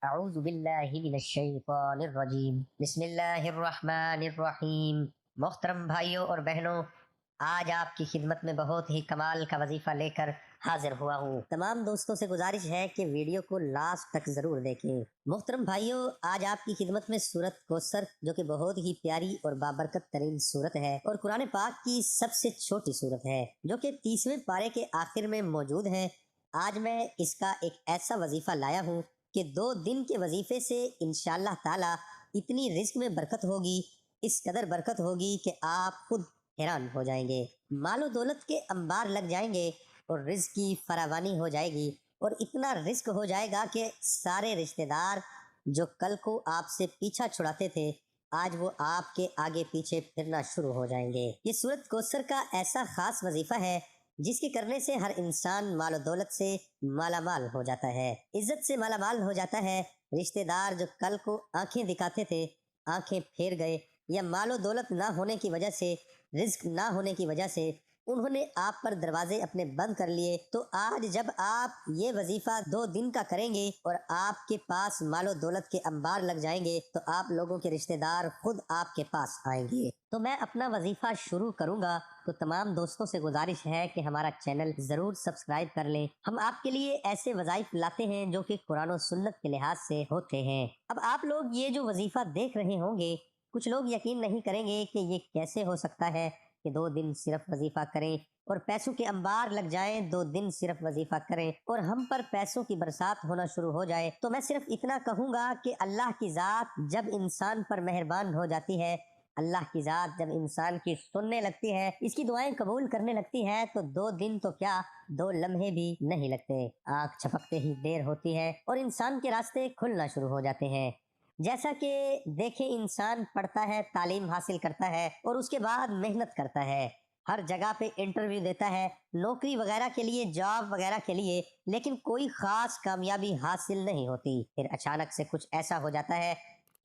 اعوذ باللہ من الشیطان الرجیم بسم اللہ الرحمن الرحیم۔ محترم بھائیوں اور بہنوں، آج آپ کی خدمت میں بہت ہی کمال کا وظیفہ لے کر حاضر ہوا ہوں۔ تمام دوستوں سے گزارش ہے کہ ویڈیو کو لاسٹ تک ضرور دیکھیں۔ محترم بھائیوں، آج آپ کی خدمت میں سورت کوثر جو کہ بہت ہی پیاری اور بابرکت ترین سورت ہے اور قرآن پاک کی سب سے چھوٹی سورت ہے، جو کہ 30ویں پارے کے آخر میں موجود ہے۔ آج میں اس کا ایک ایسا وظیفہ لایا ہوں کہ 2 دن کے وظیفے سے انشاءاللہ تعالی اتنی رزق میں برکت ہوگی، اس قدر برکت ہوگی کہ آپ خود حیران ہو جائیں گے۔ مال و دولت کے انبار لگ جائیں گے اور رزق کی فراوانی ہو جائے گی، اور اتنا رزق ہو جائے گا کہ سارے رشتہ دار جو کل کو آپ سے پیچھا چھڑاتے تھے، آج وہ آپ کے آگے پیچھے پھرنا شروع ہو جائیں گے۔ یہ سورت کوثر کا ایسا خاص وظیفہ ہے جس کے کرنے سے ہر انسان مال و دولت سے مالا مال ہو جاتا ہے، عزت سے مالا مال ہو جاتا ہے۔ رشتہ دار جو کل کو آنکھیں دکھاتے تھے، آنکھیں پھیر گئے، یا مال و دولت نہ ہونے کی وجہ سے، رزق نہ ہونے کی وجہ سے انہوں نے آپ پر دروازے اپنے بند کر لیے، تو آج جب آپ یہ وظیفہ 2 دن کا کریں گے اور آپ کے پاس مال و دولت کے انبار لگ جائیں گے، تو آپ لوگوں کے رشتہ دار خود آپ کے پاس آئیں گے۔ تو میں اپنا وظیفہ شروع کروں گا، تو تمام دوستوں سے گزارش ہے کہ ہمارا چینل ضرور سبسکرائب کر لیں۔ ہم آپ کے لیے ایسے وظائف لاتے ہیں جو کہ قرآن و سنت کے لحاظ سے ہوتے ہیں۔ اب آپ لوگ یہ جو وظیفہ دیکھ رہے ہوں گے، کچھ لوگ یقین نہیں کریں گے کہ یہ کیسے ہو سکتا ہے کہ 2 دن صرف وظیفہ کریں اور پیسوں کے انبار لگ جائیں، 2 دن صرف وظیفہ کریں اور ہم پر پیسوں کی برسات ہونا شروع ہو جائے۔ تو میں صرف اتنا کہوں گا کہ اللہ کی ذات جب انسان پر مہربان ہو جاتی ہے، اللہ کی ذات جب انسان کی سننے لگتی ہے، اس کی دعائیں قبول کرنے لگتی ہے، تو 2 دن تو کیا 2 لمحے بھی نہیں لگتے۔ آنکھ چھپکتے ہی دیر ہوتی ہے اور انسان کے راستے کھلنا شروع ہو جاتے ہیں۔ جیسا کہ دیکھیں، انسان پڑھتا ہے، تعلیم حاصل کرتا ہے اور اس کے بعد محنت کرتا ہے، ہر جگہ پہ انٹرویو دیتا ہے، نوکری وغیرہ کے لیے، جاب وغیرہ کے لیے، لیکن کوئی خاص کامیابی حاصل نہیں ہوتی۔ پھر اچانک سے کچھ ایسا ہو جاتا ہے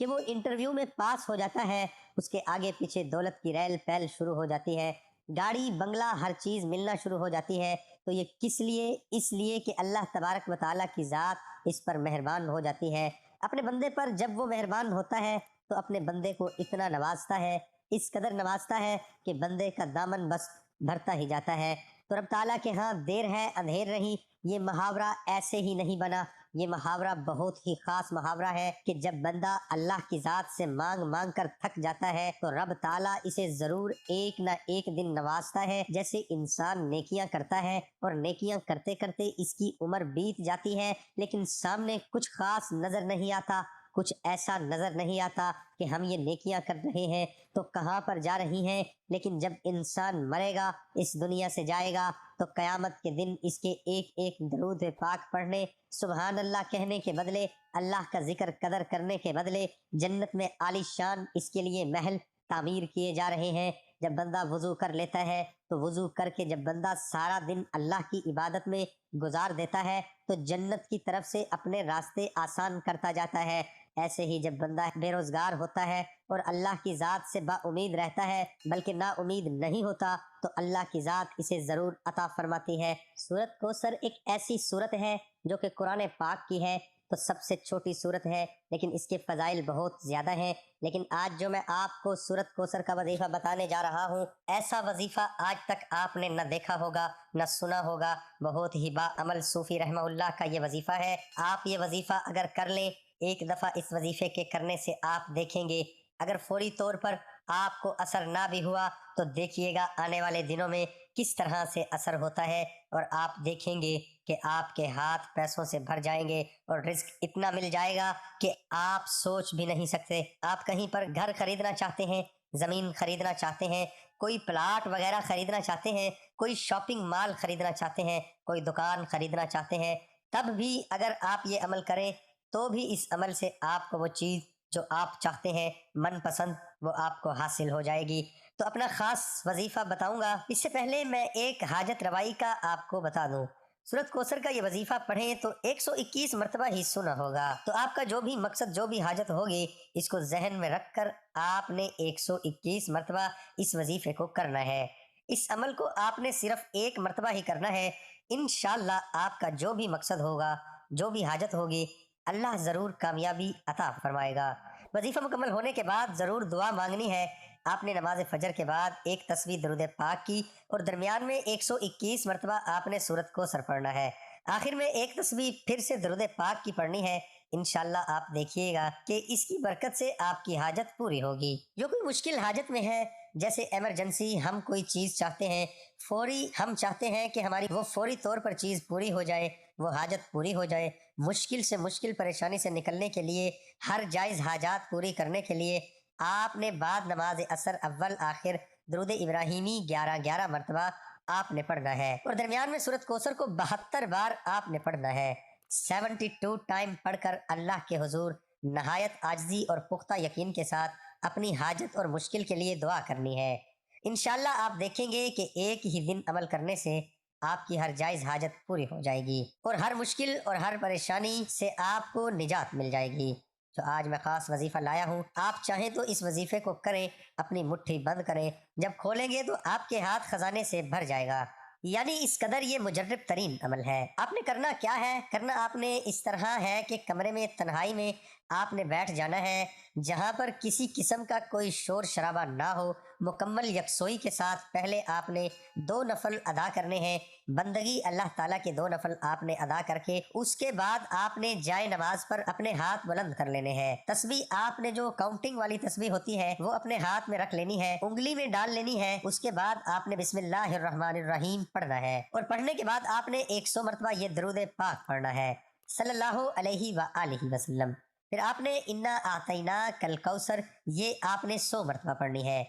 کہ وہ انٹرویو میں پاس ہو جاتا ہے، اس کے آگے پیچھے دولت کی ریل پیل شروع ہو جاتی ہے، گاڑی بنگلہ ہر چیز ملنا شروع ہو جاتی ہے۔ تو یہ کس لیے؟ اس لیے کہ اللہ تبارک و تعالیٰ کی ذات اس پر مہربان ہو جاتی ہے۔ اپنے بندے پر جب وہ مہربان ہوتا ہے تو اپنے بندے کو اتنا نوازتا ہے، اس قدر نوازتا ہے کہ بندے کا دامن بس بھرتا ہی جاتا ہے۔ تو رب تعالیٰ کے ہاں دیر ہے اندھیر رہی، یہ محاورہ ایسے ہی نہیں بنا، یہ محاورہ بہت ہی خاص محاورہ ہے کہ جب بندہ اللہ کی ذات سے مانگ مانگ کر تھک جاتا ہے تو رب تعالیٰ اسے ضرور ایک نہ ایک دن نوازتا ہے۔ جیسے انسان نیکیاں کرتا ہے اور نیکیاں کرتے کرتے اس کی عمر بیت جاتی ہے، لیکن سامنے کچھ خاص نظر نہیں آتا، کچھ ایسا نظر نہیں آتا کہ ہم یہ نیکیاں کر رہے ہیں تو کہاں پر جا رہی ہیں، لیکن جب انسان مرے گا، اس دنیا سے جائے گا، تو قیامت کے دن اس کے ایک ایک درود پاک پڑھنے، سبحان اللہ کہنے کے بدلے، اللہ کا ذکر قدر کرنے کے بدلے، جنت میں عالی شان اس کے لیے محل تعمیر کیے جا رہے ہیں۔ جب بندہ وضو کر لیتا ہے تو وضو کر کے جب بندہ سارا دن اللہ کی عبادت میں گزار دیتا ہے تو جنت کی طرف سے اپنے راستے آسان کرتا جاتا ہے۔ ایسے ہی جب بندہ بے روزگار ہوتا ہے اور اللہ کی ذات سے با امید رہتا ہے، بلکہ نا امید نہیں ہوتا، تو اللہ کی ذات اسے ضرور عطا فرماتی ہے۔ سورت کوثر ایک ایسی سورت ہے جو کہ قرآن پاک کی ہے، تو سب سے چھوٹی سورت ہے، لیکن اس کے فضائل بہت زیادہ ہیں۔ لیکن آج جو میں آپ کو سورت کوثر کا وظیفہ بتانے جا رہا ہوں، ایسا وظیفہ آج تک آپ نے نہ دیکھا ہوگا نہ سنا ہوگا۔ بہت ہی با عمل صوفی رحمہ اللہ کا یہ وظیفہ ہے۔ آپ یہ وظیفہ اگر کر لیں، ایک دفعہ اس وظیفے کے کرنے سے آپ دیکھیں گے، اگر فوری طور پر آپ کو اثر نہ بھی ہوا تو دیکھیے گا آنے والے دنوں میں کس طرح سے اثر ہوتا ہے، اور آپ دیکھیں گے کہ آپ کے ہاتھ پیسوں سے بھر جائیں گے اور رزق اتنا مل جائے گا کہ آپ سوچ بھی نہیں سکتے۔ آپ کہیں پر گھر خریدنا چاہتے ہیں، زمین خریدنا چاہتے ہیں، کوئی پلاٹ وغیرہ خریدنا چاہتے ہیں، کوئی شاپنگ مال خریدنا چاہتے ہیں، کوئی دکان خریدنا چاہتے ہیں، تب بھی اگر آپ یہ عمل کریں تو بھی اس عمل سے آپ کو وہ چیز جو آپ چاہتے ہیں، من پسند، وہ آپ کو حاصل ہو جائے گی۔ تو اپنا خاص وظیفہ بتاؤں گا، اس سے پہلے میں ایک حاجت روائی کا آپ کو بتا دوں۔ سورت کوثر کا یہ وظیفہ پڑھیں تو 121 مرتبہ ہی سنا ہوگا، تو آپ کا جو بھی مقصد، جو بھی حاجت ہوگی، اس کو ذہن میں رکھ کر آپ نے 121 مرتبہ اس وظیفے کو کرنا ہے۔ اس عمل کو آپ نے صرف 1 مرتبہ ہی کرنا ہے۔ انشاءاللہ آپ کا جو بھی مقصد ہوگا، جو بھی حاجت ہوگی، اللہ ضرور کامیابی عطا فرمائے گا۔ وظیفہ مکمل ہونے کے بعد ضرور دعا مانگنی ہے۔ آپ نے نماز فجر کے بعد ایک تسبیح درود پاک کی اور درمیان میں 121 مرتبہ آپ نے سورت کو سر پڑھنا ہے۔ آخر میں ایک تسبیح پھر سے درود پاک کی پڑھنی ہے۔ انشاءاللہ آپ دیکھیے گا کہ اس کی برکت سے آپ کی حاجت پوری ہوگی۔ جو کوئی مشکل حاجت میں ہے، جیسے ایمرجنسی ہم کوئی چیز چاہتے ہیں، فوری ہم چاہتے ہیں کہ ہماری وہ فوری طور پر چیز پوری ہو جائے، وہ حاجت پوری ہو جائے، مشکل سے مشکل پریشانی سے نکلنے کے لیے، ہر جائز حاجات پوری کرنے کے لیے آپ نے بعد نماز عصر اول آخر درود ابراہیمی 11 مرتبہ آپ نے پڑھنا ہے، اور درمیان میں سورت کوثر کو 72 بار آپ نے پڑھنا ہے۔ 72 ٹائم پڑھ کر اللہ کے حضور نہایت عاجزی اور پختہ یقین کے ساتھ اپنی حاجت اور مشکل کے لیے دعا کرنی ہے۔ انشاءاللہ آپ دیکھیں گے کہ ایک ہی دن عمل کرنے سے آپ کی ہر جائز حاجت پوری ہو جائے گی اور ہر مشکل اور ہر پریشانی سے آپ کو نجات مل جائے گی۔ تو آج میں خاص وظیفہ لایا ہوں، آپ چاہیں تو اس وظیفے کو کریں، اپنی مٹھی بند کریں، جب کھولیں گے تو آپ کے ہاتھ خزانے سے بھر جائے گا۔ یعنی اس قدر یہ مجرب ترین عمل ہے۔ آپ نے کرنا کیا ہے؟ کرنا آپ نے اس طرح ہے کہ کمرے میں تنہائی میں آپ نے بیٹھ جانا ہے، جہاں پر کسی قسم کا کوئی شور شرابہ نہ ہو۔ مکمل یکسوئی کے ساتھ پہلے آپ نے 2 نفل ادا کرنے ہیں، بندگی اللہ تعالیٰ کے 2 نفل آپ نے ادا کر کے اس کے بعد آپ نے جائے نماز پر اپنے ہاتھ بلند کر لینے ہیں۔ تسبیح آپ نے جو کاؤنٹنگ والی تسبیح ہوتی ہے وہ اپنے ہاتھ میں رکھ لینی ہے، انگلی میں ڈال لینی ہے۔ اس کے بعد آپ نے بسم اللہ الرحمن الرحیم پڑھنا ہے، اور پڑھنے کے بعد آپ نے 100 مرتبہ یہ درود پاک پڑھنا ہے صلی اللہ علیہ وآلہ وسلم۔ پھر آپ نے انا اعطیناک الکوثر یہ آپ نے 100 مرتبہ پڑھنی ہے۔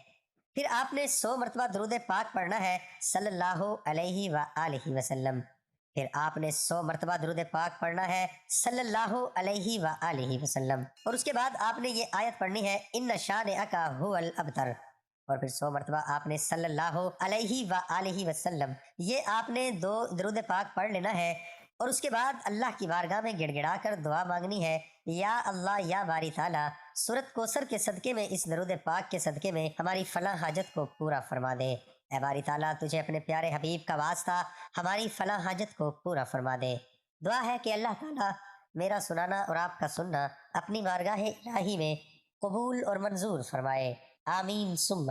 پھر آپ نے 100 مرتبہ درود پاک پڑھنا ہے صلی اللہ علیہ وآلہ وسلم۔ پھر آپ نے 100 مرتبہ درود پاک پڑھنا ہے صلی اللہ علیہ وآلہ وسلم، اور اس کے بعد آپ نے یہ آیت پڑھنی ہے ان شانئک ھو الابتر، اور پھر 100 مرتبہ آپ نے صلی اللہ علیہ وآلہ وسلم یہ آپ نے 2 درود پاک پڑھ لینا ہے، اور اس کے بعد اللہ کی بارگاہ میں گڑ گڑا کر دعا مانگنی ہے، یا اللہ یا باری تعالیٰ سورت کوثر کے صدقے میں، اس درود پاک کے صدقے میں ہماری فلاں حاجت کو پورا فرما دے۔ اے باری تعالیٰ تجھے اپنے پیارے حبیب کا واسطہ ہماری فلاں حاجت کو پورا فرما دے۔ دعا ہے کہ اللہ تعالیٰ میرا سنانا اور آپ کا سننا اپنی بارگاہ الہی میں قبول اور منظور فرمائے۔ آمین ثم